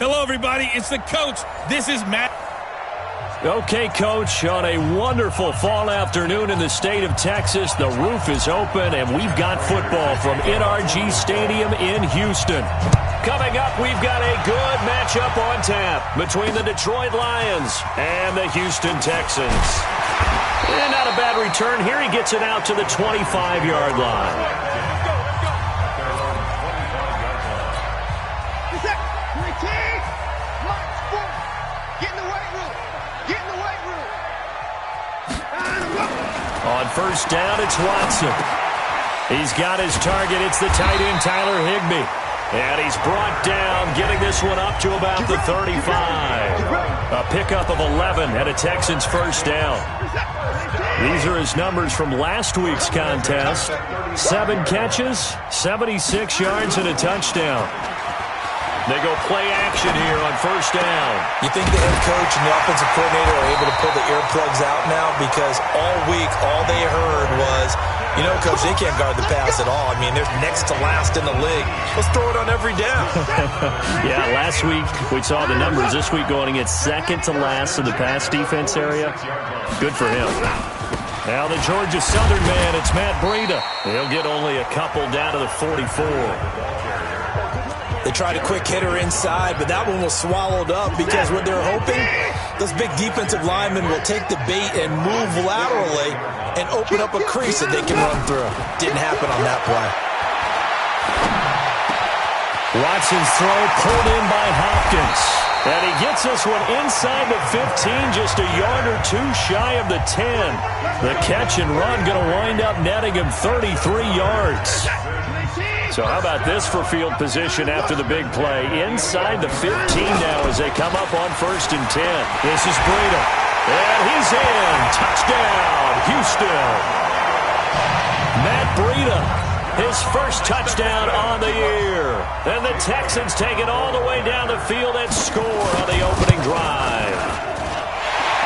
Hello, everybody. It's the coach. This is Matt. Okay, Coach, on a wonderful fall afternoon in the state of Texas, the roof is open, and we've got football from NRG Stadium in Houston. Coming up, we've got a good matchup on tap between the Detroit Lions and the Houston Texans. And not a bad return here. He gets it out to the 25-yard line. On first down, it's Watson. He's got his target. It's the tight end, Tyler Higbee. And he's brought down, getting this one up to about the 35. A pickup of 11 and a Texans first down. These are his numbers from last week's contest. 7 catches, 76 yards, and a touchdown. They go play action here on first down. You think the head coach and the offensive coordinator are able to pull the earplugs out now? Because all week, all they heard was, you know, Coach, they can't guard the pass at all. I mean, they're next to last in the league. Let's throw it on every down. Yeah, last week we saw the numbers. This week going against second to last in the pass defense area. Good for him. Now the Georgia Southern man, it's Matt Breida. He'll get only a couple down to the 44. They tried a quick hitter inside, but that one was swallowed up because what they're hoping, those big defensive linemen will take the bait and move laterally and open up a crease that they can run through. Didn't happen on that play. Watson's throw pulled in by Hopkins. And he gets this one inside the 15, just a yard or two shy of the 10. The catch and run going to wind up netting him 33 yards. So how about this for field position after the big play? Inside the 15 now as they come up on first and 10. This is Breida. And he's in. Touchdown, Houston. Matt Breida, his first touchdown on the year. And the Texans take it all the way down the field and score on the opening drive.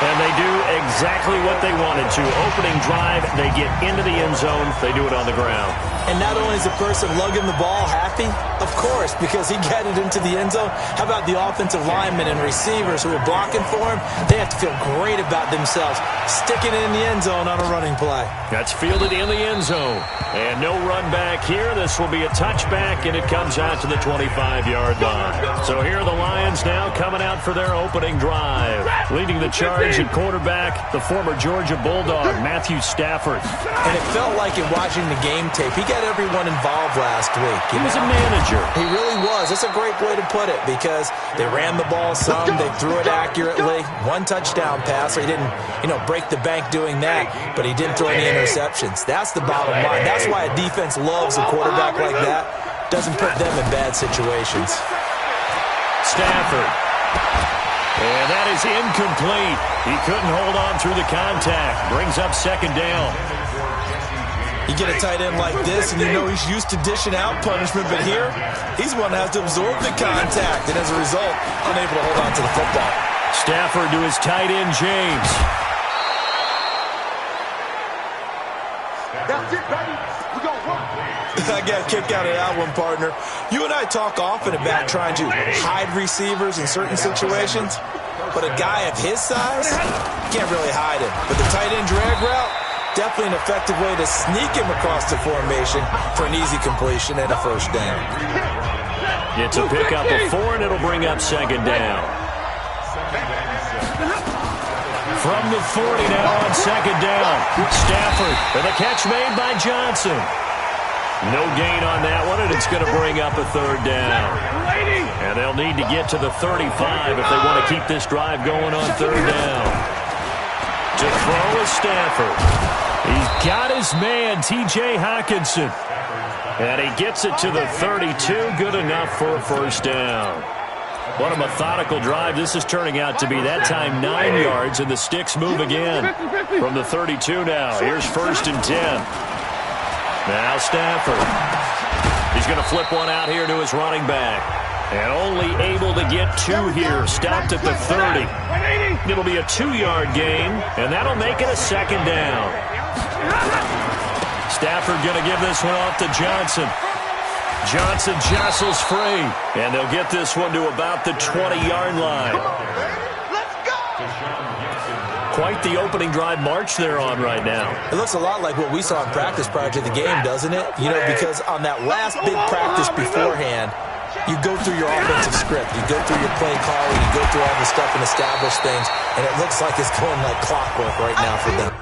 And they do exactly what they wanted to. Opening drive, they get into the end zone. They do it on the ground. And not only is the person lugging the ball happy, of course, because he got it into the end zone. How about the offensive linemen and receivers who are blocking for him? They have to feel great about themselves, sticking it in the end zone on a running play. That's fielded in the end zone. And no run back here. This will be a touchback, and it comes out to the 25-yard line. So here are the Lions now coming out for their opening drive. Leading the charge at quarterback, the former Georgia Bulldog, Matthew Stafford. And it felt like in watching the game tape, he got everyone involved last week. He was a manager. He really was. That's a great way to put it because they ran the ball some, they threw it accurately. 1 touchdown pass, so he didn't, break the bank doing that, but he didn't throw any interceptions. That's the bottom line. That's why a defense loves a quarterback like that. Doesn't put them in bad situations. Stafford. And that is incomplete. He couldn't hold on through the contact. Brings up second down. You get a tight end like this, and he's used to dishing out punishment, but here, he's one that has to absorb the contact, and as a result, unable to hold on to the football. Stafford to his tight end, James. That's it, baby. We're going to work. I got a kick out of that one, partner. You and I talk often about trying to hide receivers in certain situations, but a guy of his size, can't really hide him. But the tight end drag route, definitely an effective way to sneak him across the formation for an easy completion and a first down. It's a pickup of 4, and it'll bring up second down. From the 40 now on second down. Stafford, and the catch made by Johnson. No gain on that one, and it's going to bring up a third down. And they'll need to get to the 35 if they want to keep this drive going on third down. To throw is Stafford. He's got his man, T.J. Hockenson. And he gets it to the 32. Good enough for a first down. What a methodical drive this is turning out to be. That time 9 yards, and the sticks move again. From the 32 now. Here's first and 10. Now Stafford. He's going to flip one out here to his running back. And only able to get 2 here. Stopped at the 30. It'll be a 2-yard gain, and that'll make it a second down. Stafford going to give this one off to Johnson. Johnson jostles free, and they'll get this one to about the 20-yard line. Quite the opening drive march they're on right now. It looks a lot like what we saw in practice prior to the game, doesn't it? You know, because on that last big practice beforehand, you go through your offensive script. You go through your play calling. You go through all the stuff and establish things, and it looks like it's going like clockwork right now for them.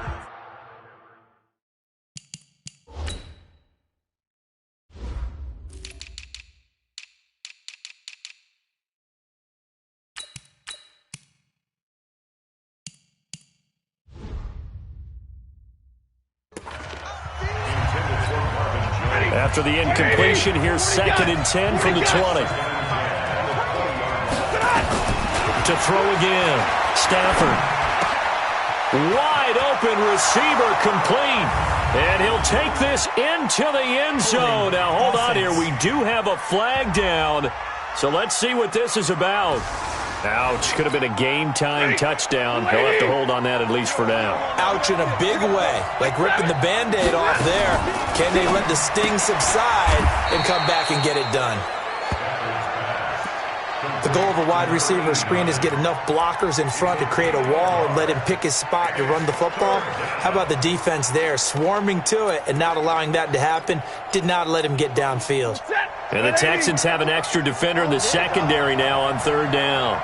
After the incompletion, here's 2nd and 10 from the 20. To throw again. Stafford. Wide open receiver complete. And he'll take this into the end zone. Now, hold on here. We do have a flag down. So let's see what this is about. Ouch. Could have been a game-tying touchdown. He'll have to hold on that at least for now. Ouch in a big way. Like ripping the Band-Aid off there. Can they let the sting subside and come back and get it done? The goal of a wide receiver screen is get enough blockers in front to create a wall and let him pick his spot to run the football. How about the defense there, swarming to it and not allowing that to happen? Did not let him get downfield. And the Texans have an extra defender in the secondary now on 3rd down.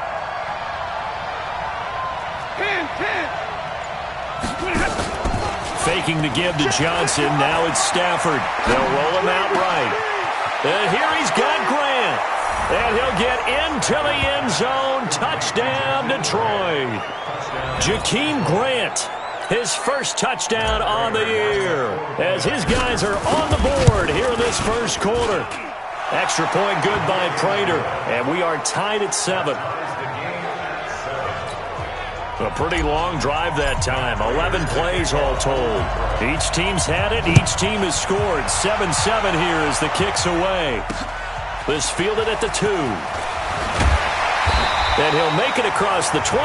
Faking the give to Johnson. Now it's Stafford. They'll roll him out right. And here he's got Grant. And he'll get into the end zone. Touchdown, Detroit. Jakeem Grant, his first touchdown on the year, as his guys are on the board here in this first quarter. Extra point good by Prater, and we are tied at 7. A pretty long drive that time. 11 plays all told. Each team's had it. Each team has scored. 7-7 here as the kick's away. This fielded at the 2. And he'll make it across the 20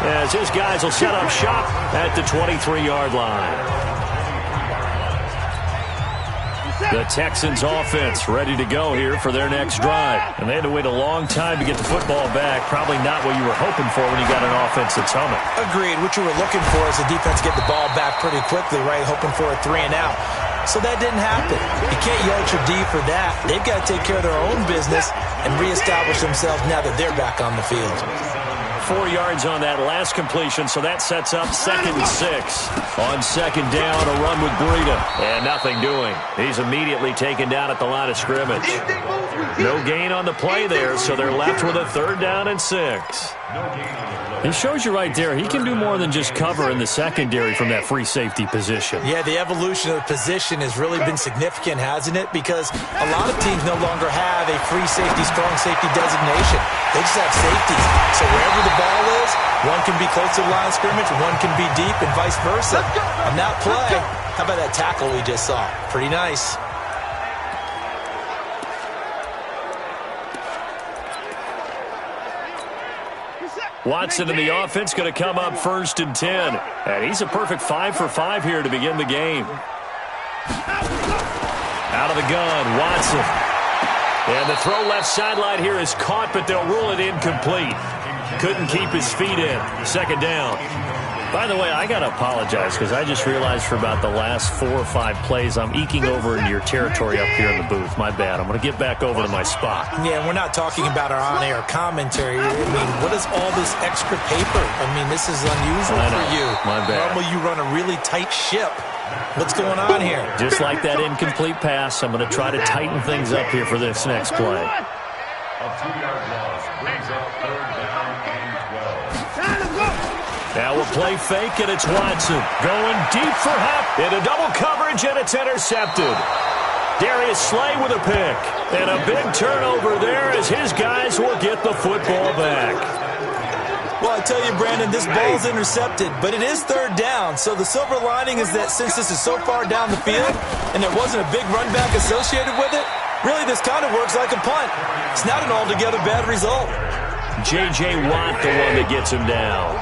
as his guys will set up shop at the 23-yard line. The Texans offense ready to go here for their next drive. And they had to wait a long time to get the football back. Probably not what you were hoping for when you got an offense that's humming. Agreed. What you were looking for is the defense get the ball back pretty quickly, right? Hoping for a 3 and out. So that didn't happen. You can't yell at your D for that. They've got to take care of their own business and reestablish themselves now that they're back on the field. 4 yards on that last completion, so that sets up 2nd and 6. On 2nd down, a run with Breida. And nothing doing. He's immediately taken down at the line of scrimmage. No gain on the play there, so they're left with a 3rd down and 6. He shows you right there, he can do more than just cover in the secondary from that free safety position. Yeah, the evolution of the position has really been significant, hasn't it? Because a lot of teams no longer have a free safety, strong safety designation. They just have safeties. So wherever the ball is, one can be close to the line of scrimmage, one can be deep, and vice versa. On that play, how about that tackle we just saw? Pretty nice. Watson in the offense going to come up 1st and 10. And he's a perfect 5 for 5 here to begin the game. Out of the gun, Watson. And the throw left sideline here is caught, but they'll rule it incomplete. Couldn't keep his feet in. 2nd down. By the way, I got to apologize because I just realized for about the last 4 or 5 plays, I'm eking over into your territory up here in the booth. My bad. I'm going to get back over to my spot. Yeah, we're not talking about our on-air commentary. I mean, what is all this extra paper? I mean, this is unusual for you. My bad. Normally you run a really tight ship. What's going on here? Just like that incomplete pass, I'm going to try to tighten things up here for this next play. A 2-yard loss brings up 3rd down and 12. Now we'll play fake, and it's Watson going deep for Hep. Into double coverage, and it's intercepted. Darius Slay with a pick. And a big turnover there as his guys will get the football back. Well, I tell you, Brandon, this ball's intercepted, but it is 3rd down. So the silver lining is that since this is so far down the field and there wasn't a big run back associated with it, really this kind of works like a punt. It's not an altogether bad result. J.J. Watt, the one that gets him down.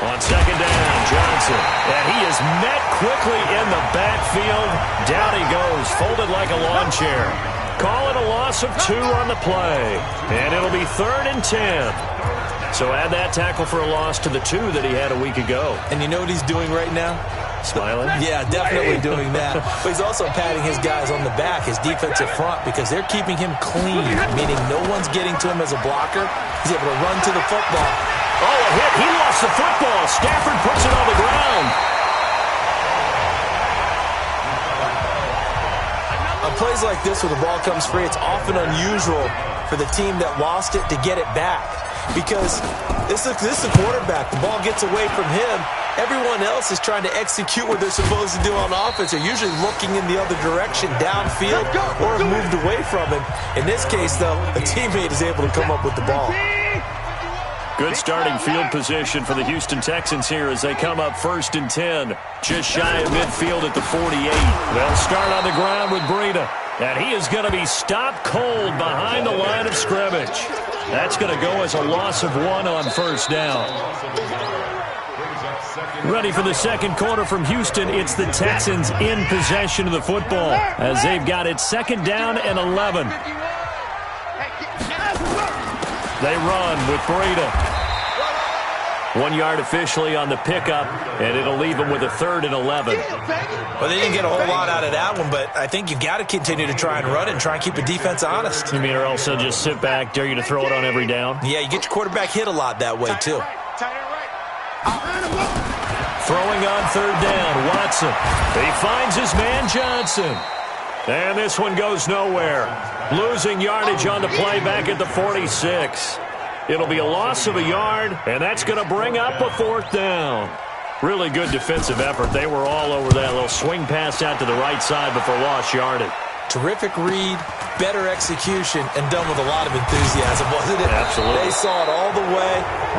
On 2nd down, Johnson. And he is met quickly in the backfield. Down he goes, folded like a lawn chair. Call it a loss of 2 on the play. And it'll be 3rd and 10. So add that tackle for a loss to the 2 that he had a week ago. And you know what he's doing right now? Smiling? Yeah, definitely doing that. But he's also patting his guys on the back, his defensive front, because they're keeping him clean, meaning no one's getting to him as a blocker. He's able to run to the football. Oh, a hit. He lost the football. Stafford puts it on the ground. On plays like this where the ball comes free, it's often unusual for the team that lost it to get it back. Because this is a quarterback. The ball gets away from him. Everyone else is trying to execute what they're supposed to do on offense. They're usually looking in the other direction, downfield, or have moved away from him. In this case, though, a teammate is able to come up with the ball. Good starting field position for the Houston Texans here as they come up 1st and 10. Just shy of midfield at the 48. They'll start on the ground with Breida. And he is going to be stopped cold behind the line of scrimmage. That's going to go as a loss of 1 on 1st down. Ready for the second quarter from Houston. It's the Texans in possession of the football as they've got it 2nd down and 11. They run with Breida. 1 yard officially on the pickup, and it'll leave them with a 3rd and 11. Well, they didn't get a whole lot out of that one, but I think you've got to continue to try and run it and try and keep the defense honest. You mean, or else they'll just sit back, dare you to throw it on every down? Yeah, you get your quarterback hit a lot that way, too. Throwing on 3rd down, Watson. He finds his man Johnson. And this one goes nowhere. Losing yardage on the play back at the 46. It'll be a loss of a yard, and that's going to bring up a 4th down. Really good defensive effort. They were all over that little swing pass out to the right side before lost yardage. Terrific read, better execution, and done with a lot of enthusiasm, wasn't it? Absolutely. They saw it all the way,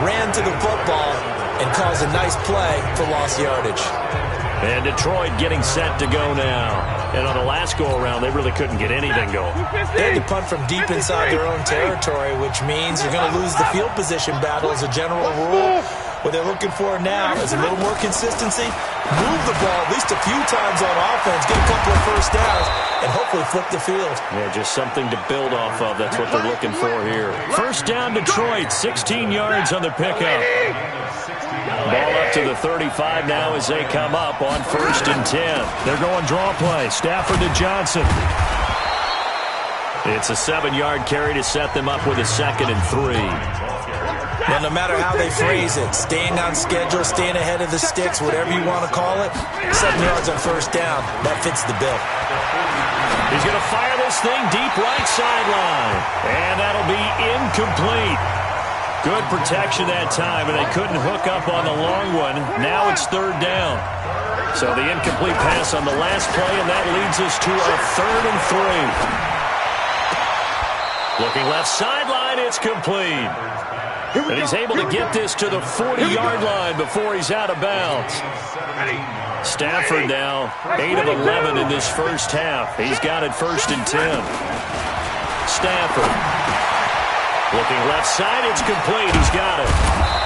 ran to the football, and caused a nice play for lost yardage. And Detroit getting set to go now. And on the last go-around, they really couldn't get anything going. They had to punt from deep inside their own territory, which means you're going to lose the field position battle as a general rule. What they're looking for now is a little more consistency, move the ball at least a few times on offense, get a couple of 1st downs, and hopefully flip the field. Yeah, just something to build off of. That's what they're looking for here. 1st down, Detroit, 16 yards on the pickup. Ball up to the 35 now as they come up on 1st and 10. They're going draw play. Stafford to Johnson. It's a 7-yard carry to set them up with a 2nd and 3. Well, no matter how they phrase it, staying on schedule, staying ahead of the sticks, whatever you want to call it, 7 yards on 1st down, that fits the bill. He's going to fire this thing deep right sideline. And that'll be incomplete. Good protection that time, and they couldn't hook up on the long one. Now it's 3rd down. So the incomplete pass on the last play, and that leads us to a 3rd and 3. Looking left sideline, it's complete. And he's able to get this to the 40-yard line before he's out of bounds. Stafford now 8 of 11 in this 1st half. He's got it 1st and 10. Stafford. Looking left side, it's complete. He's got it.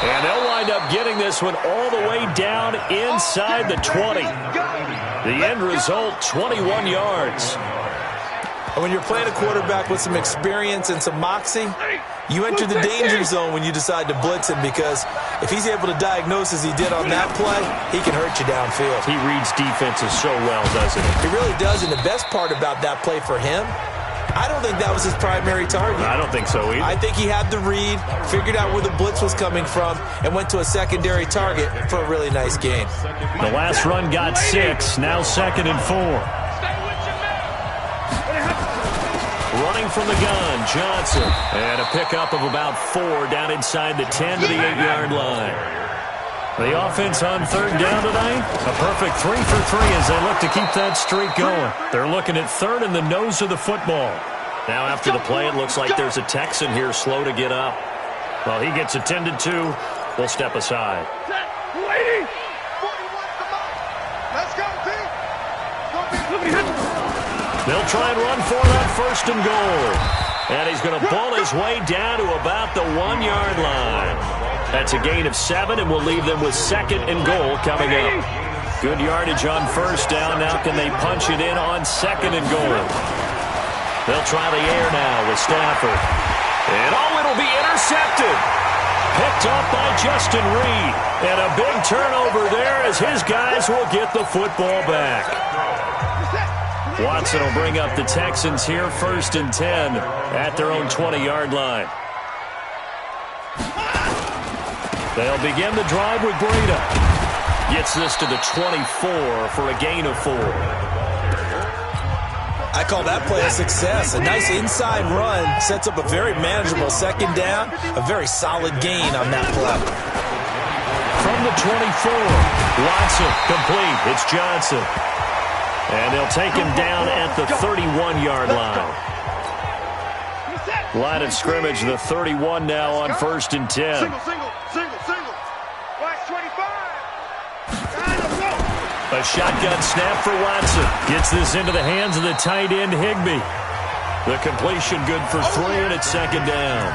And they'll wind up getting this one all the way down inside the 20. The end result, 21 yards. And when you're playing a quarterback with some experience and some moxie, you enter the danger zone when you decide to blitz him, because if he's able to diagnose as he did on that play, he can hurt you downfield. He reads defenses so well, doesn't he? He really does, and the best part about that play for him, I don't think that was his primary target. I don't think so either. I think he had the read, figured out where the blitz was coming from, and went to a secondary target for a really nice gain. The last run got 6, now 2nd and 4. Running from the gun, Johnson. And a pickup of about 4 down inside the 10 to the 8-yard line. The offense on 3rd down tonight, a perfect 3 for 3 as they look to keep that streak going. They're looking at 3rd in the nose of the football. Now after the play, it looks like there's a Texan here slow to get up. Well, he gets attended to. We'll step aside. They'll try and run for it on 1st and goal. And he's going to pull his way down to about the 1-yard line. That's a gain of 7, and we'll leave them with 2nd and goal coming up. Good yardage on first down. Now can they punch it in on 2nd and goal? They'll try the air now with Stafford. And it'll be intercepted. Picked up by Justin Reed. And a big turnover there as his guys will get the football back. Watson will bring up the Texans here 1st and 10 at their own 20-yard line. They'll begin the drive with Breida. Gets this to the 24 for a gain of 4. I call that play a success. A nice inside run sets up a very manageable 2nd down. A very solid gain on that play. From the 24, Watson complete. It's Johnson. And they'll take him down at the 31-yard line. Line of scrimmage, the 31 now on 1st and 10. A shotgun snap for Watson. Gets this into the hands of the tight end, Higbee. The completion good for 3, and it's 2nd down.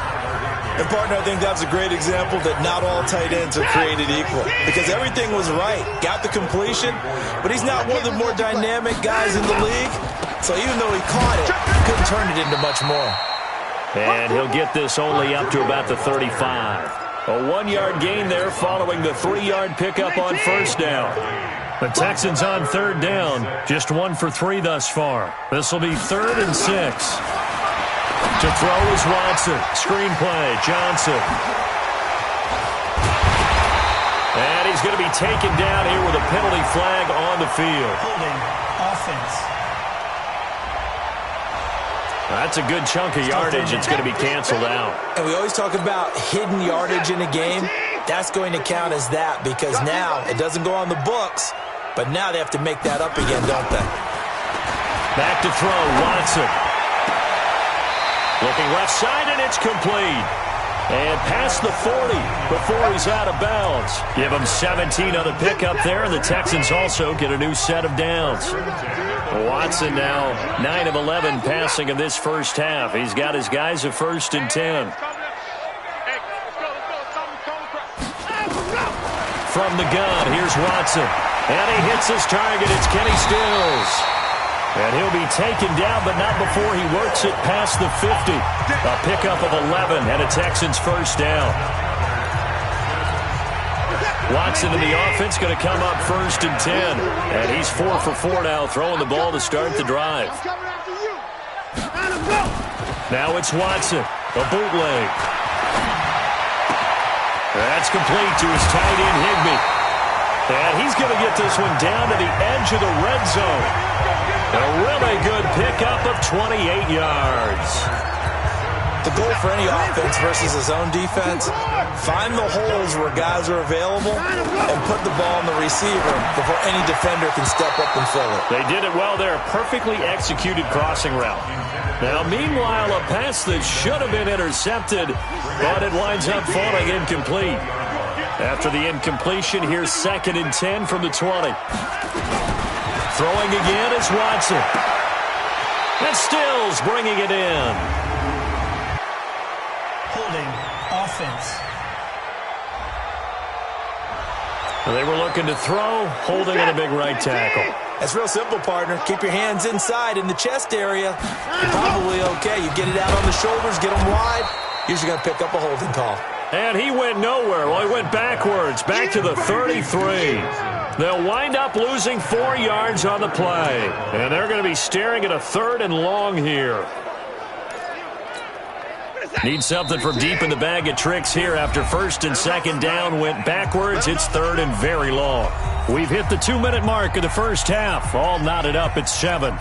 And, partner, I think that's a great example that not all tight ends are created equal. Because everything was right. Got the completion, but he's not one of the more dynamic guys in the league. So even though he caught it, he couldn't turn it into much more. And he'll get this only up to about the 35. A 1-yard gain there following the 3-yard pickup on first down. The Texans on 3rd down, just 1 for 3 thus far. This will be 3rd and 6. To throw is Watson. Screen play, Johnson. And he's going to be taken down here with a penalty flag on the field. Holding offense. That's a good chunk of yardage. It's going to be canceled out. And we always talk about hidden yardage in a game. That's going to count as that because now it doesn't go on the books, but now they have to make that up again, don't they? Back to throw, Watson. Looking left side, and it's complete. And past the 40 before he's out of bounds. Give him 17 on the pickup there, and the Texans also get a new set of downs. Watson now 9 of 11 passing in this first half. He's got his guys at 1st and 10. From the gun, here's Watson. And he hits his target. It's Kenny Stills. And he'll be taken down, but not before he works it past the 50. A pickup of 11 and a Texans first down. Watson in the offense going to come up 1st and 10. And he's 4 for 4 now, throwing the ball to start the drive. Now it's Watson, a bootleg. That's complete to his tight end, Higbee. And he's going to get this one down to the edge of the red zone. A really good pickup of 28 yards. The goal for any offense versus his own defense, find the holes where guys are available and put the ball on the receiver before any defender can step up and fill it. They did it well there. Perfectly executed crossing route. Now, meanwhile, a pass that should have been intercepted, but it winds up falling incomplete. After the incompletion, here's 2nd and 10 from the 20. Throwing again is Watson. And Stills bringing it in. Holding offense. They were looking to throw, holding at a big right tackle. That's real simple, partner. Keep your hands inside in the chest area. You're probably okay. You get it out on the shoulders, get them wide. Usually going to pick up a holding call. And he went nowhere. Well, he went backwards, back to the 33. They'll wind up losing 4 yards on the play. And they're going to be staring at a 3rd and long here. Need something from deep in the bag of tricks here after 1st and 2nd down. Went backwards. It's 3rd and very long. We've hit the 2-minute mark of the first half. All knotted up at 7.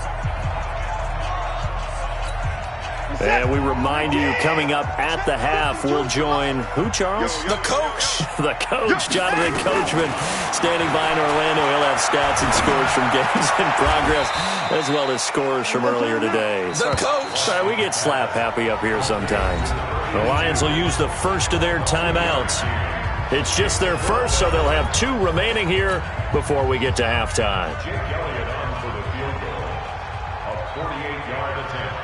And we remind you, coming up at the half, we'll join who, Charles? The coach. The coach, Jonathan Coachman, standing by in Orlando. He'll have stats and scores from games in progress, as well as scores from earlier today. The coach. Sorry, we get slap happy up here sometimes. The Lions will use the first of their timeouts. It's just their first, so they'll have 2 remaining here before we get to halftime. Jake Elliott on for the field goal. A 48-yard attempt.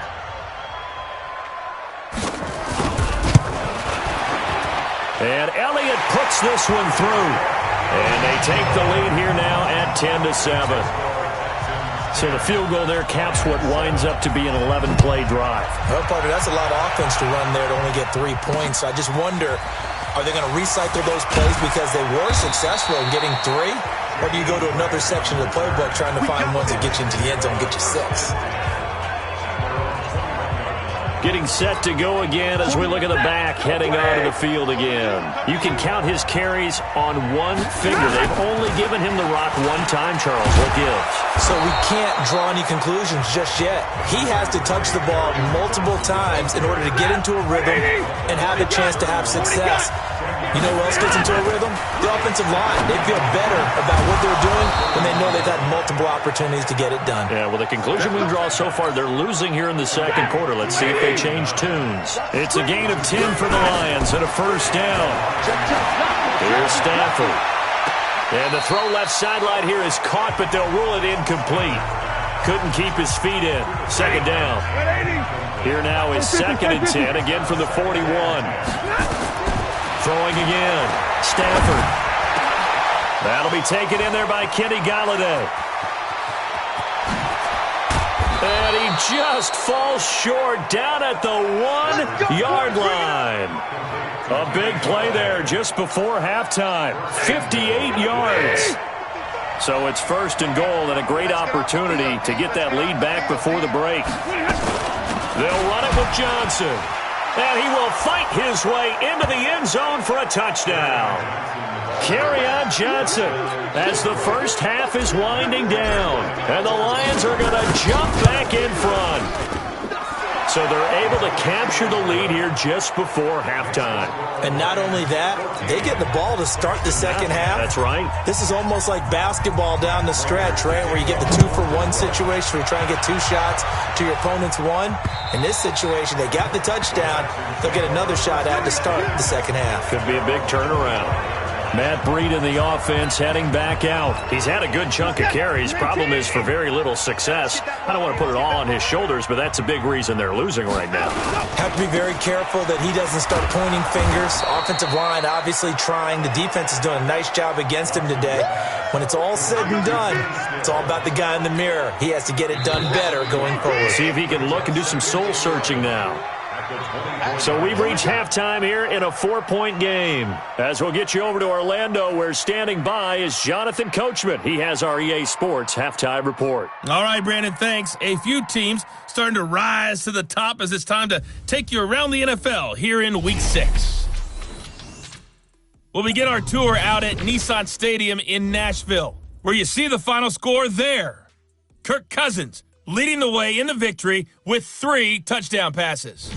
And Elliott puts this one through. And they take the lead here now at 10-7. So the field goal there caps what winds up to be an 11-play drive. Well, partner, that's a lot of offense to run there to only get 3 points. I just wonder, are they going to recycle those plays because they were successful in getting 3? Or do you go to another section of the playbook trying to find ones that get you into the end zone and get you 6? Getting set to go again as we look at the back, heading onto the field again. You can count his carries on one finger. They've only given him the rock one time, Charles. What gives? So we can't draw any conclusions just yet. He has to touch the ball multiple times in order to get into a rhythm and have a chance to have success. You know who else gets into a rhythm? The offensive line. They feel better about what they're doing when they know they've had multiple opportunities to get it done. Yeah, well, the conclusion we draw so far, they're losing here in the second quarter. Let's see if they change tunes. It's a gain of 10 for the Lions and a first down. Here's Stafford. And the throw left sideline here is caught, but they'll rule it incomplete. Couldn't keep his feet in. Second down. Here now is 2nd and 10, again from the 41. Throwing again. Stafford. That'll be taken in there by Kenny Galladay. And he just falls short down at the 1-yard line. A big play there just before halftime. 58 yards. So it's 1st and goal and a great opportunity to get that lead back before the break. They'll run it with Johnson. And he will fight his way into the end zone for a touchdown. Kerryon Johnson as the first half is winding down. And the Lions are going to jump back in front. So they're able to capture the lead here just before halftime. And not only that, they get the ball to start the second half. That's right. This is almost like basketball down the stretch, right, where you get the 2-for-1 situation where you try and get 2 shots to your opponent's 1. In this situation, they got the touchdown. They'll get another shot at to start the second half. Could be a big turnaround. Matt Breed in the offense heading back out. He's had a good chunk of carries. Problem is for very little success. I don't want to put it all on his shoulders, but that's a big reason they're losing right now. Have to be very careful that he doesn't start pointing fingers. Offensive line obviously trying. The defense is doing a nice job against him today. When it's all said and done, it's all about the guy in the mirror. He has to get it done better going forward. See if he can look and do some soul searching now. So we've reached halftime here in a 4-point game. As we'll get you over to Orlando, where standing by is Jonathan Coachman. He has our EA Sports halftime report. All right, Brandon, thanks. A few teams starting to rise to the top as it's time to take you around the NFL here in Week 6. We'll begin our tour out at Nissan Stadium in Nashville, where you see the final score there. Kirk Cousins leading the way in the victory with 3 touchdown passes.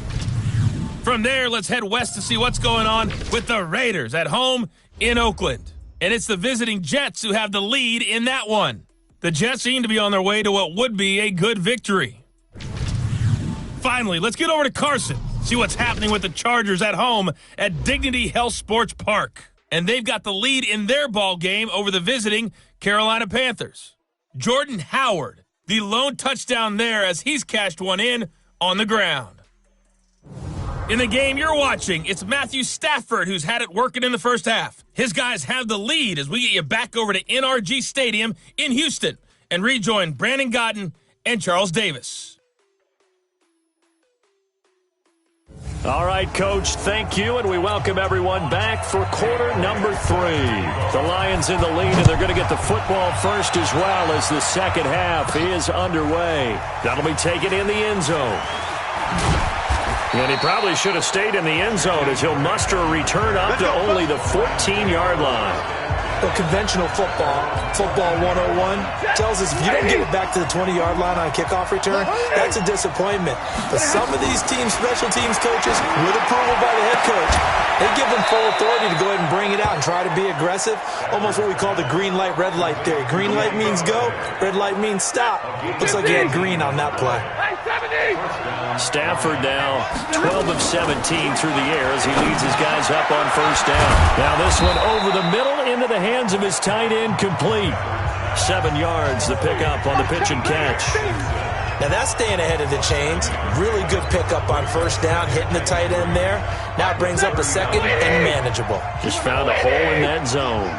From there, let's head west to see what's going on with the Raiders at home in Oakland. And it's the visiting Jets who have the lead in that one. The Jets seem to be on their way to what would be a good victory. Finally, let's get over to Carson, see what's happening with the Chargers at home at Dignity Health Sports Park. And they've got the lead in their ball game over the visiting Carolina Panthers. Jordan Howard, the lone touchdown there as he's cashed one in on the ground. In the game you're watching, it's Matthew Stafford who's had it working in the first half. His guys have the lead as we get you back over to NRG Stadium in Houston and rejoin Brandon Godden and Charles Davis. All right, Coach, thank you, and we welcome everyone back for quarter number 3. The Lions in the lead, and they're going to get the football first as well as the second half is underway. That'll be taken in the end zone. And he probably should have stayed in the end zone as he'll muster a return up to only the 14-yard line. Well, conventional football 101, tells us if you don't get it back to the 20-yard line on a kickoff return, that's a disappointment. But some of these teams, special teams coaches, with approval by the head coach, they give them full authority to go ahead and bring it out and try to be aggressive. Almost what we call the green light, red light theory. Green light means go, red light means stop. Looks like he had green on that play. Stafford now 12 of 17 through the air as he leads his guys up on first down. Now this one over the middle into the hands of his tight end, complete. 7 yards, the pickup on the pitch and catch. Now that's staying ahead of the chains. Really good pickup on first down, hitting the tight end there. Now it brings up a second and manageable. Just found a hole in that zone.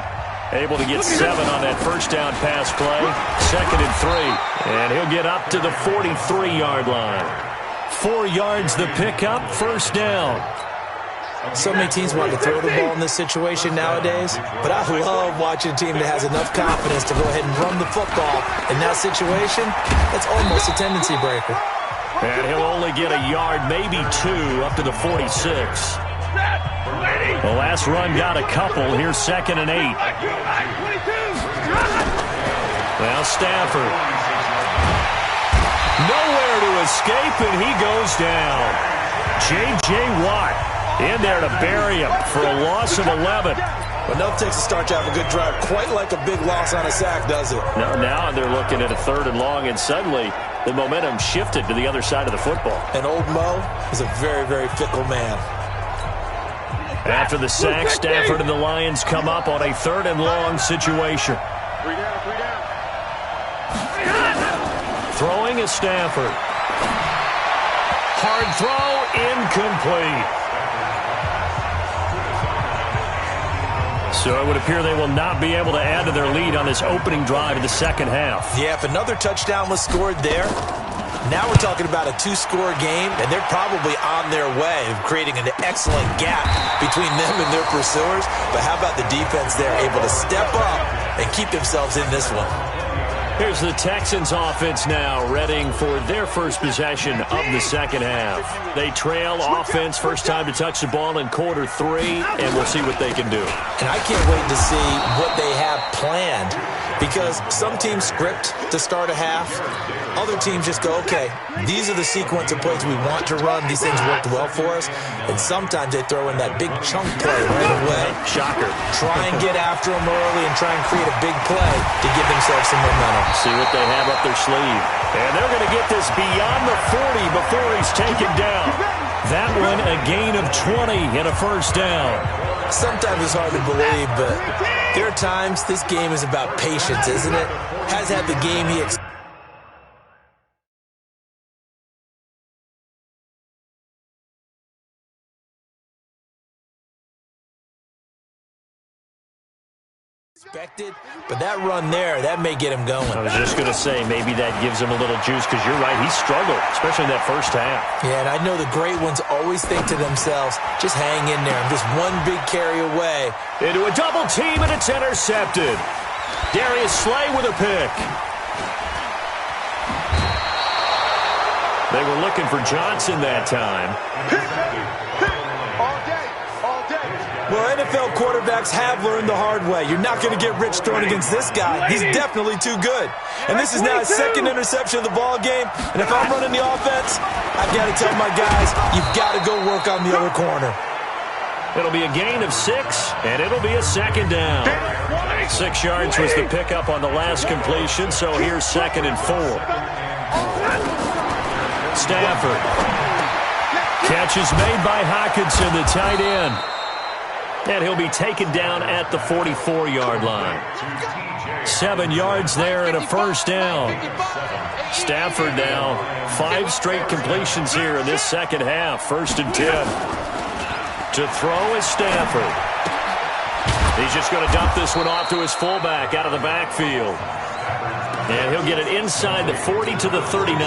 Able to get 7 on that first down pass play. 2nd and 3. And he'll get up to the 43-yard line. 4 yards the pickup, first down. So many teams want to throw the ball in this situation nowadays, but I love watching a team that has enough confidence to go ahead and run the football. In that situation, that's almost a tendency breaker. And he'll only get a yard, maybe 2, up to the 46. The last run got a couple. Here's 2nd and 8. Now Stafford. Nowhere to escape, and he goes down. J.J. Watt in there to bury him for a loss of 11. Well, no takes a start to have a good drive, quite like a big loss on a sack, does it? No, now they're looking at a 3rd and long, and suddenly the momentum shifted to the other side of the football. And old Mo is a very, very fickle man. After the sack, Stafford and the Lions come up on a 3rd and long situation. 3 down, 3 down. Throwing is Stafford. Hard throw, incomplete. So it would appear they will not be able to add to their lead on this opening drive of the second half. Yeah, if another touchdown was scored there, now we're talking about a 2-score game, and they're probably on their way of creating an excellent gap between them and their pursuers. But how about the defense there, able to step up and keep themselves in this one? Here's the Texans offense now, readying for their first possession of the second half. They trail offense, first time to touch the ball in quarter 3, and we'll see what they can do. And I can't wait to see what they have planned, because some teams script to start a half. Other teams just go, okay, these are the sequence of plays we want to run. These things worked well for us. And sometimes they throw in that big chunk play right away. Shocker. Try and get after them early and try and create a big play to give themselves some momentum. See what they have up their sleeve. And they're going to get this beyond the 40 before he's taken down. That one, a gain of 20 and a first down. Sometimes it's hard to believe, but there are times this game is about patience, isn't it? Has had the game he expected, but that run there, that may get him going. I was just going to say, maybe that gives him a little juice, because you're right, he struggled, especially in that first half. Yeah, and I know the great ones always think to themselves, just hang in there. I'm just one big carry away. Into a double team, and it's intercepted. Darius Slay with a pick. They were looking for Johnson that time. Well, NFL quarterbacks have learned the hard way. You're not going to get rich throwing against this guy. He's definitely too good. And this is now his 2nd interception of the ball game. And if I'm running the offense, I've got to tell my guys, you've got to go work on the other corner. It'll be a gain of 6, and it'll be a second down. 6 yards was the pickup on the last completion, so here's 2nd and 4. Stafford. Catch is made by Hockenson, the tight end. And he'll be taken down at the 44-yard line. 7 yards there and a first down. Stafford now, 5 straight completions here in this second half. 1st and 10. To throw is Stafford. He's just going to dump this one off to his fullback out of the backfield. And he'll get it inside the 40 to the 39.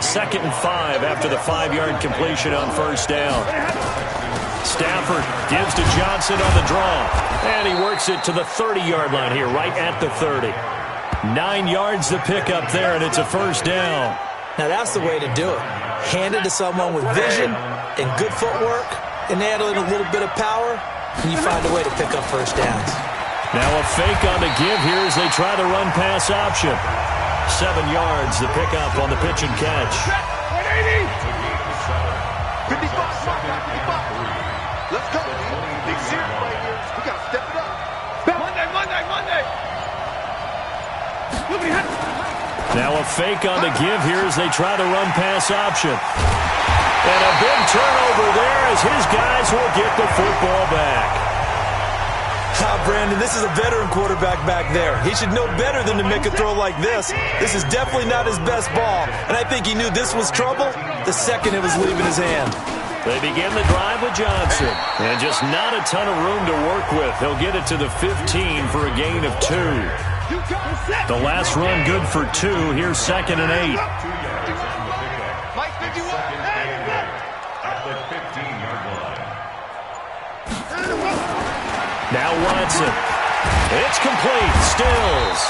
2nd and 5 after the 5-yard completion on first down. Stafford gives to Johnson on the draw. And he works it to the 30-yard line here, right at the 30. 9 yards the pickup there, and it's a first down. Now that's the way to do it. Hand it to someone with vision and good footwork, and add in a little bit of power, and you find a way to pick up first downs. Now a fake on the give here as they try the run-pass option. 7 yards the pickup on the pitch and catch. 55. Let's go. Big series right here. We got to step it up. Monday. Now a fake on the give here as they try the run-pass option. And a big turnover there as his guys will get the football back. Brandon, this is a veteran quarterback back there. He should know better than to make a throw like this. This is definitely not his best ball, and I think he knew this was trouble the second it was leaving his hand. They begin the drive with Johnson, and just not a ton of room to work with. He'll get it to the 15 for a gain of 2. The last run good for 2. Here's 2nd and 8. Now Watson. It's complete. Stills.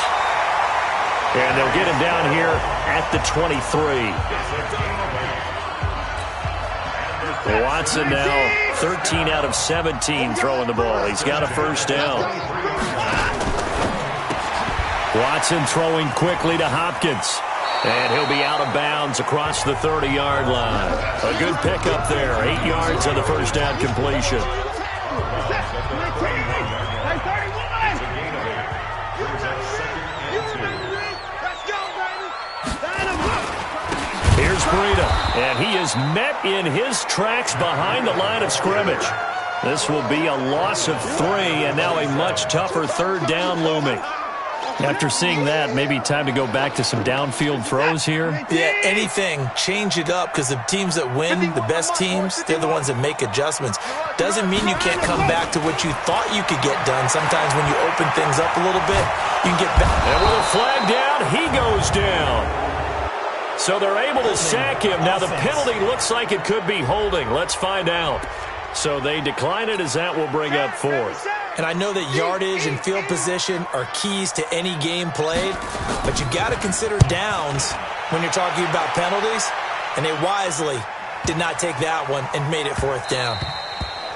And they'll get him down here at the 23. Watson now 13 out of 17 throwing the ball. He's got a first down. Watson throwing quickly to Hopkins. And he'll be out of bounds across the 30-yard line. A good pickup there. 8 yards on the first down completion. Here's Breida, and he is met in his tracks behind the line of scrimmage. This will be a loss of 3, and now a much tougher 3rd down looming. After seeing that, maybe time to go back to some downfield throws here. Yeah, anything. Change it up, because the teams that win, the best teams, they're the ones that make adjustments. Doesn't mean you can't come back to what you thought you could get done. Sometimes when you open things up a little bit, you can get back. And with a flag down, he goes down. So they're able to sack him. Now the penalty looks like it could be holding. Let's find out. So they decline it, as that will bring up 4th. And I know that yardage and field position are keys to any game played, but you got to consider downs when you're talking about penalties, and they wisely did not take that one and made it 4th down.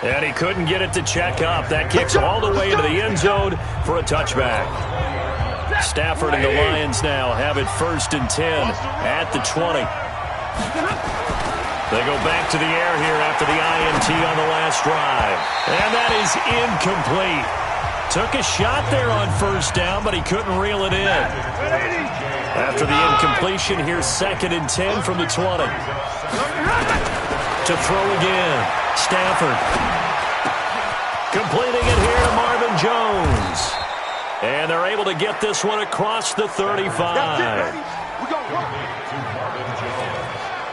And he couldn't get it to check up. That kicks all the way into the end zone for a touchback. Stafford and the Lions now have it 1st and 10 at the 20. They go back to the air here after the INT on the last drive. And that is incomplete. Took a shot there on 1st down, but he couldn't reel it in. After the incompletion, here's 2nd and 10 from the 20. To throw again, Stafford. Completing it here to Marvin Jones. And they're able to get this one across the 35.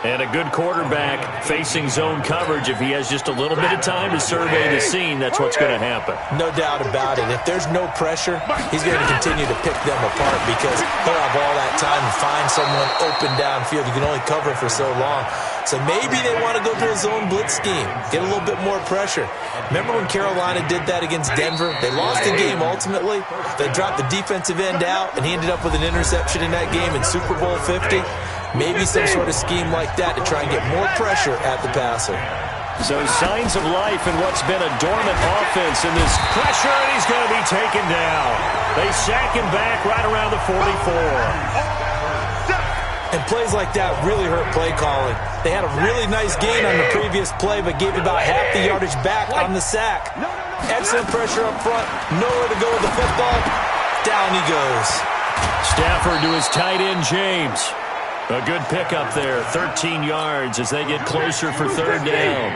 And a good quarterback facing zone coverage. If he has just a little bit of time to survey the scene, that's what's going to happen. No doubt about it. If there's no pressure, he's going to continue to pick them apart, because he'll have all that time to find someone open downfield. You can only cover for so long. So maybe they want to go to a zone blitz scheme, get a little bit more pressure. Remember when Carolina did that against Denver? They lost the game ultimately. They dropped the defensive end out, and he ended up with an interception in that game in Super Bowl 50. Maybe some sort of scheme like that to try and get more pressure at the passer. So signs of life in what's been a dormant offense in this pressure, and he's going to be taken down. They sack him back right around the 44. And plays like that really hurt play calling. They had a really nice gain on the previous play, but gave about half the yardage back on the sack. Excellent pressure up front. Nowhere to go with the football. Down he goes. Stafford to his tight end, James. A good pickup there, 13 yards as they get closer for 3rd down.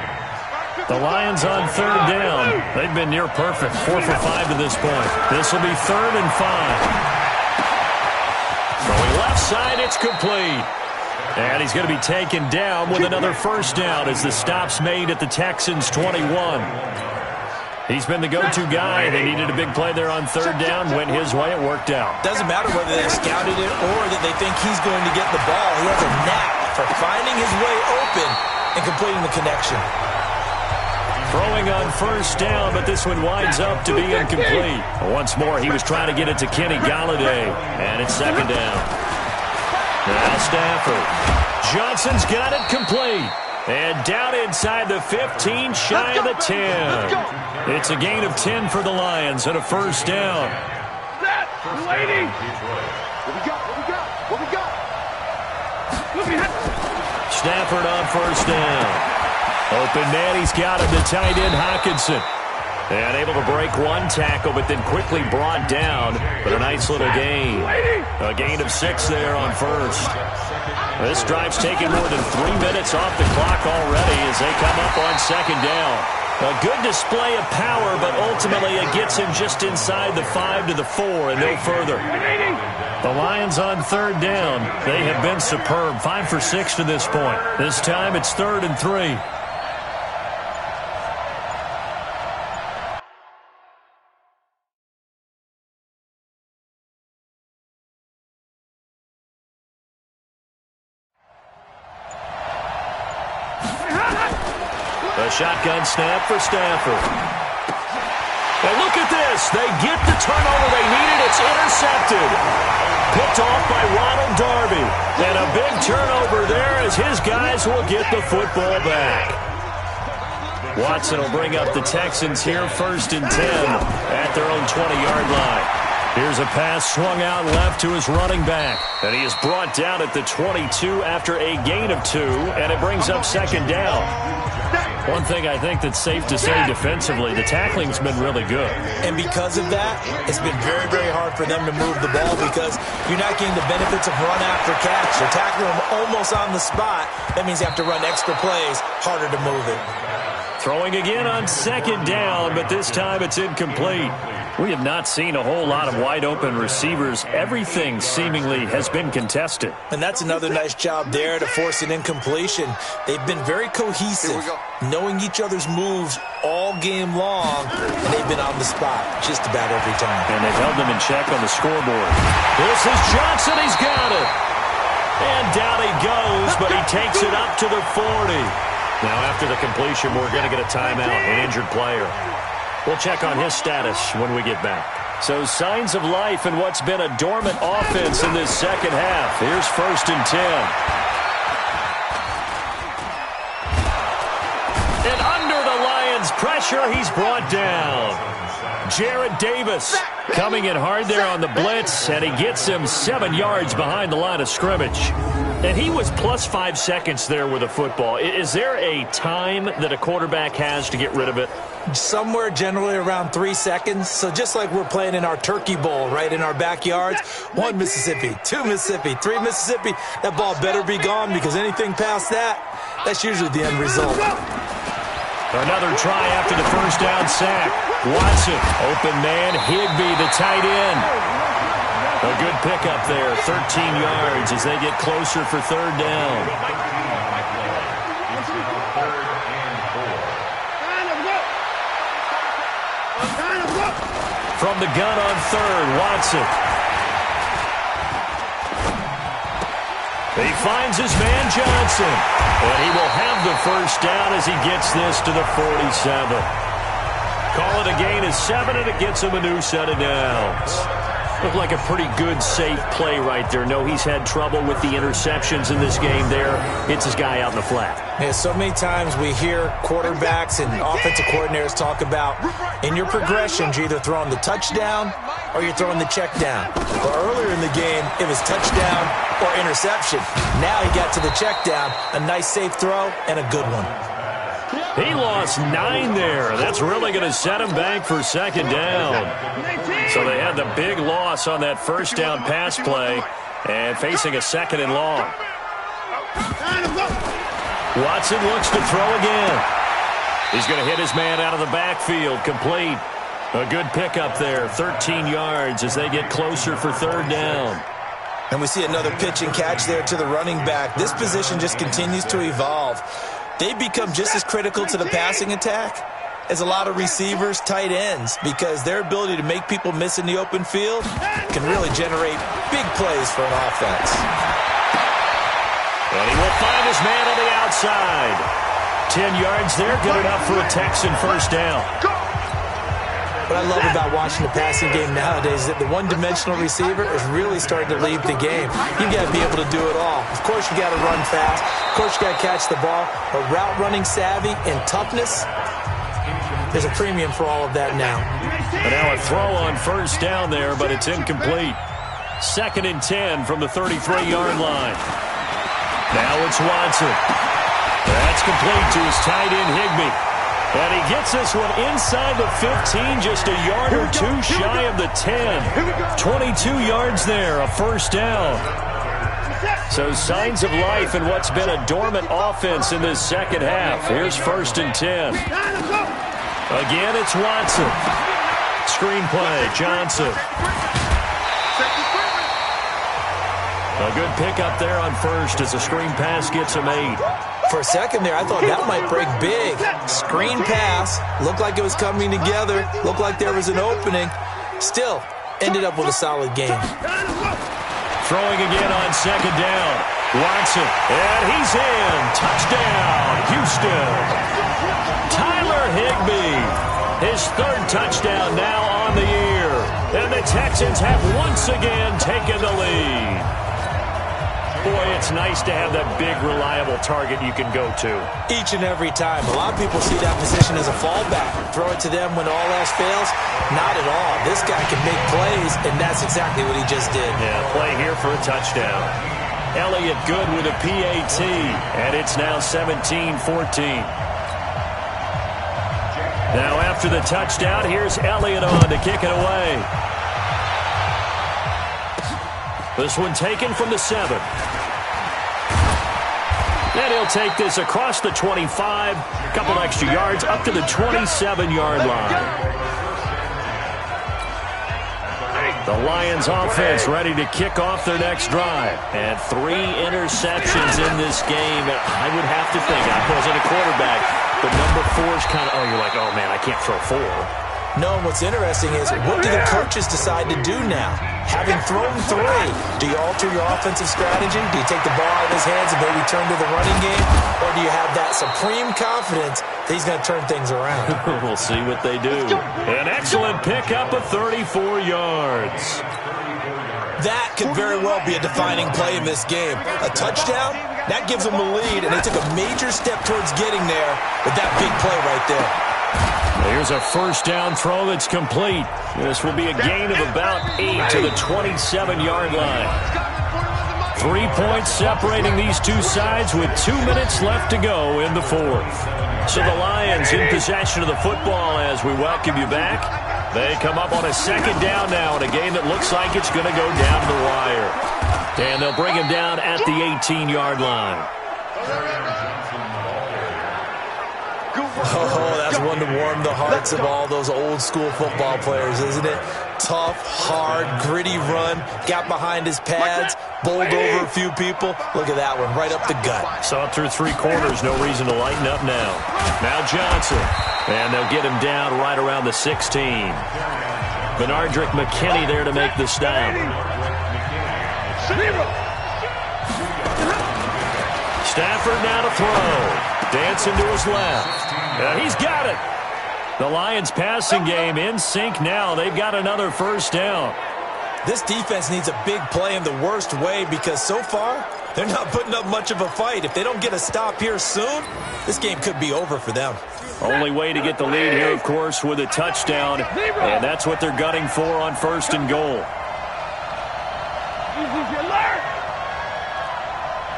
The Lions on 3rd down. They've been near perfect, 4 for 5 to this point. This will be 3rd and 5. Throwing left side, it's complete. And he's going to be taken down with another first down as the stop's made at the Texans' 21. He's been the go-to guy. They needed a big play there on 3rd down. Went his way. It worked out. Doesn't matter whether they scouted it or that they think he's going to get the ball. He has a knack for finding his way open and completing the connection. Throwing on 1st down, but this one winds up to be incomplete. Once more, he was trying to get it to Kenny Galladay, and it's 2nd down. Now Stafford. Johnson's got it complete. And down inside the 15, shy of the 10. It's a gain of 10 for the Lions and a first down. Waiting. What we got? Stafford on 1st down. Open man, he's got him, the tight end Hockenson. And able to break one tackle, but then quickly brought down. But a nice little gain. A gain of 6 there on 1st. This drive's taken more than 3 minutes off the clock already as they come up on 2nd down. A good display of power, but ultimately it gets him just inside the 5 to the 4 and no further. The Lions on third down. They have been superb. 5 for 6 to this point. This time it's 3rd and 3. A shotgun snap for Stafford. And look at this. They get the turnover they needed. It's intercepted. Picked off by Ronald Darby. And a big turnover there as his guys will get the football back. Watson will bring up the Texans here 1st and 10 at their own 20-yard line. Here's a pass swung out left to his running back. And he is brought down at the 22 after a gain of 2. And it brings up 2nd down. One thing I think that's safe to say defensively, the tackling's been really good. And because of that, it's been very, very hard for them to move the ball because you're not getting the benefits of run after catch. You're tackling them almost on the spot. That means you have to run extra plays, harder to move it. Throwing again on 2nd down, but this time it's incomplete. We have not seen a whole lot of wide-open receivers. Everything seemingly has been contested. And that's another nice job there to force an incompletion. They've been very cohesive, knowing each other's moves all game long, and they've been on the spot just about every time. And they've held them in check on the scoreboard. This is Johnson. He's got it. And down he goes, but he takes it up to the 40. Now, after the completion, we're going to get a timeout, an injured player. We'll check on his status when we get back. So signs of life in what's been a dormant offense in this second half. Here's 1st and 10. And under the Lions' pressure, he's brought down. Jarrad Davis coming in hard there on the blitz, and he gets him 7 yards behind the line of scrimmage. And he was plus 5 seconds there with a football. Is there a time that a quarterback has to get rid of it? Somewhere generally around 3 seconds. So just like we're playing in our turkey bowl, right, in our backyards, 1 Mississippi, 2 Mississippi, 3 Mississippi, that ball better be gone because anything past that, that's usually the end result. Another try after the 1st down sack. Watson, open man, Higbee, the tight end. A good pickup there, 13 yards as they get closer for 3rd down. From the gun on 3rd, Watson. He finds his man Johnson. And he will have the 1st down as he gets this to the 47. Call it a gain of 7, and it gets him a new set of downs. Looked like a pretty good, safe play right there. No, he's had trouble with the interceptions in this game there. Hits his guy out in the flat. Yeah, so many times we hear quarterbacks and offensive coordinators talk about in your progressions, you're either throwing the touchdown or you're throwing the check down. Well, earlier in the game, it was touchdown or interception. Now he got to the check down, a nice safe throw, and a good one. He lost 9 there. That's really going to set him back for 2nd down. So they had the big loss on that 1st down pass play and facing a 2nd and long. Watson looks to throw again. He's going to hit his man out of the backfield, complete. A good pickup there, 13 yards as they get closer for 3rd down. And we see another pitch and catch there to the running back. This position just continues to evolve. They become just as critical to the passing attack as a lot of receivers, tight ends, because their ability to make people miss in the open field can really generate big plays for an offense. And he will find his man on the outside. 10 yards there, good enough for a Texan 1st down. What I love about watching the passing game nowadays is that the one-dimensional receiver is really starting to lead the game. You got to be able to do it all. Of course, you got to run fast. Of course, you got to catch the ball. But route running savvy and toughness, there's a premium for all of that now. And now a throw on 1st down there, but it's incomplete. 2nd and 10 from the 33-yard line. Now it's Watson. That's complete to his tight end, Higbee. And he gets this one inside the 15, just a yard or 2 shy of the 10. 22 yards there, a 1st down. So signs of life in what's been a dormant offense in this second half. Here's 1st and 10. Again, it's Watson. Screenplay, Johnson. A good pickup there on first as a screen pass gets him 8. For a second there, I thought that might break big. Screen pass. Looked like it was coming together. Looked like there was an opening. Still, ended up with a solid game. Throwing again on 2nd down. Watson. And he's in. Touchdown, Houston. Tyler Higbee. His 3rd touchdown now on the year. And the Texans have once again taken the lead. Boy, it's nice to have that big, reliable target you can go to. Each and every time. A lot of people see that position as a fallback. Throw it to them when all else fails. Not at all. This guy can make plays, and that's exactly what he just did. Yeah, play here for a touchdown. Elliott good with a PAT, and it's now 17-14. Now after the touchdown, here's Elliott on to kick it away. This one taken from the 7. And he'll take this across the 25, a couple extra yards, up to the 27-yard line. The Lions offense ready to kick off their next drive. And 3 interceptions in this game. I would have to think, I wasn't a quarterback, but number 4 is kind of, you're like, oh man, I can't throw 4. No, and what's interesting is, what do the coaches decide to do now? Having thrown 3, do you alter your offensive strategy? Do you take the ball out of his hands and maybe turn to the running game? Or do you have that supreme confidence that he's going to turn things around? We'll see what they do. An excellent pickup of 34 yards. That could very well be a defining play in this game. A touchdown, that gives them a lead, and they took a major step towards getting there with that big play right there. Here's a 1st down throw that's complete. This will be a gain of about 8 to the 27-yard line. 3 points separating these two sides with 2 minutes left to go in the 4th. So the Lions in possession of the football as we welcome you back. They come up on a 2nd down now in a game that looks like it's going to go down to the wire. And they'll bring him down at the 18-yard line. Oh, that's one to warm the hearts of all those old-school football players, isn't it? Tough, hard, gritty run, got behind his pads, bowled over a few people. Look at that one, right up the gut. Saw it through 3 quarters, no reason to lighten up now. Now Johnson, and they'll get him down right around the 16. Benardrick McKinney there to make the stop. Stafford now to throw. Dancing to his left. He's got it. The Lions passing game in sync now. They've got another 1st down. This defense needs a big play in the worst way because so far they're not putting up much of a fight. If they don't get a stop here soon, this game could be over for them. Only way to get the lead here, of course, with a touchdown. And that's what they're gunning for on 1st and goal.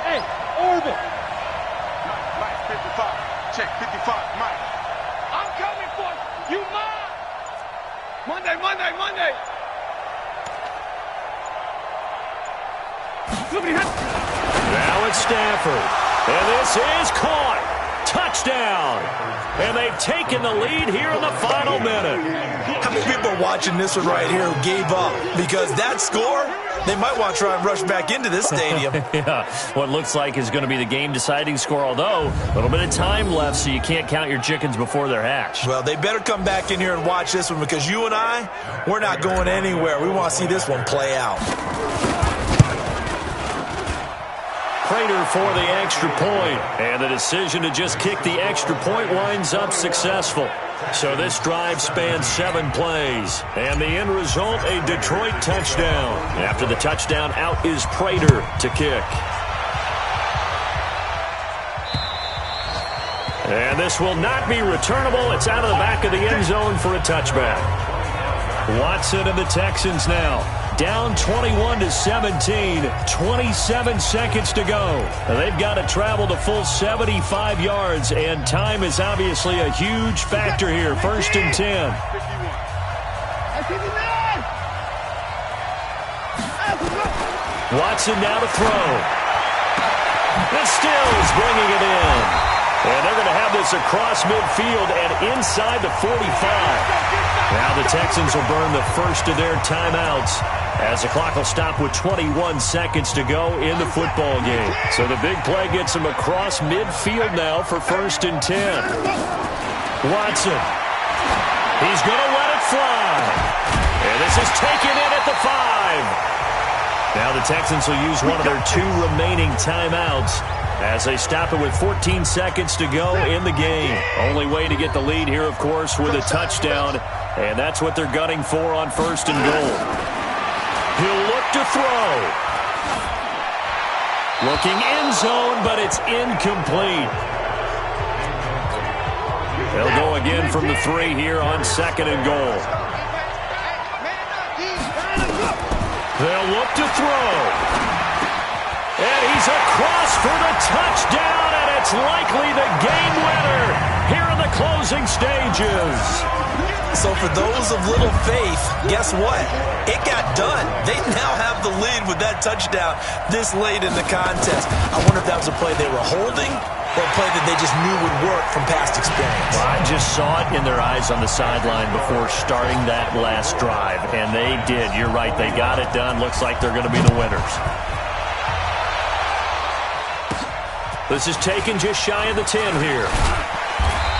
Hey, Orville. Mike, 55. Check, 55, Mike. I'm coming for you, Mike. Monday. Now it's Stafford. And this is caught. Touchdown. And they've taken the lead here in the final minute. How many people are watching this one right here who gave up? Because that score, they might want to try and rush back into this stadium. Yeah, what looks like is going to be the game-deciding score, although a little bit of time left, so you can't count your chickens before they're hatched. Well, they better come back in here and watch this one because you and I, we're not going anywhere. We want to see this one play out. Prater for the extra point, and the decision to just kick the extra point winds up successful. So this drive spans 7 plays, and the end result, a Detroit touchdown. After the touchdown, out is Prater to kick. And this will not be returnable. It's out of the back of the end zone for a touchback. Watson and the Texans now down 21-17, 27 seconds to go. They've got to travel the full 75 yards, and time is obviously a huge factor here. 1st and 10. Watson now to throw. The Stills bringing it in. And they're going to have this across midfield and inside the 45. Now the Texans will burn the first of their timeouts as the clock will stop with 21 seconds to go in the football game. So the big play gets him across midfield now for 1st and 10. Watson. He's going to let it fly. And this is taken in at the 5. Now the Texans will use one of their 2 remaining timeouts as they stop it with 14 seconds to go in the game. Only way to get the lead here, of course, with a touchdown. And that's what they're gunning for on 1st and goal. He'll look to throw. Looking end zone, but it's incomplete. They'll go again from the 3 here on 2nd and goal. They'll look to throw. And he's across for the touchdown, and it's likely the game winner here in the closing stages. So for those of little faith, guess what? It got done. They now have the lead with that touchdown this late in the contest. I wonder if that was a play they were holding or a play that they just knew would work from past experience. Well, I just saw it in their eyes on the sideline before starting that last drive, and they did. You're right. They got it done. Looks like they're going to be the winners. This is taken just shy of the 10 here.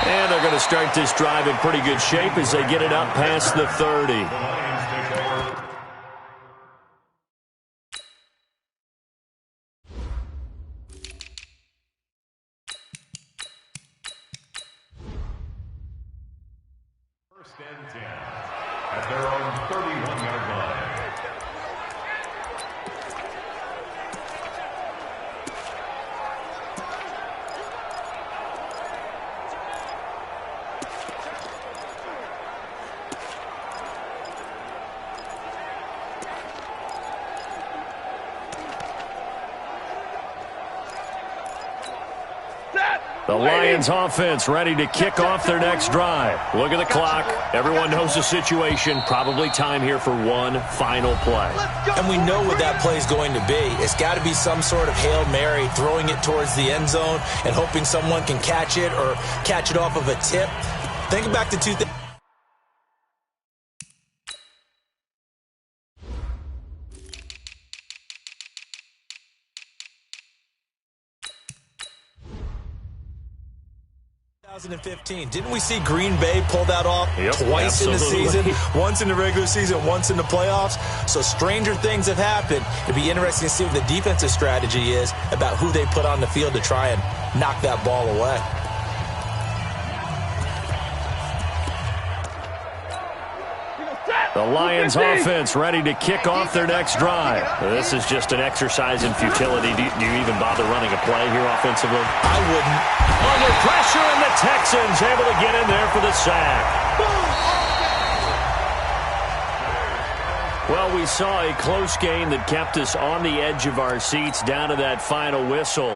And they're going to start this drive in pretty good shape as they get it up past the 30. First and 10 at their own 31-yard line. The Lions offense ready to kick off their next drive. Look at the clock. Everyone knows the situation. Probably time here for one final play. And we know what that play is going to be. It's got to be some sort of Hail Mary, throwing it towards the end zone and hoping someone can catch it or catch it off of a tip. Think back to 2000. 2015. Didn't we see Green Bay pull that off twice in the season? Once in the regular season, once in the playoffs. So stranger things have happened. It'd be interesting to see what the defensive strategy is about who they put on the field to try and knock that ball away. The Lions offense ready to kick off their next drive. This is just an exercise in futility. Do you even bother running a play here offensively? I wouldn't. Under pressure, and the Texans able to get in there for the sack. Well, we saw a close game that kept us on the edge of our seats down to that final whistle.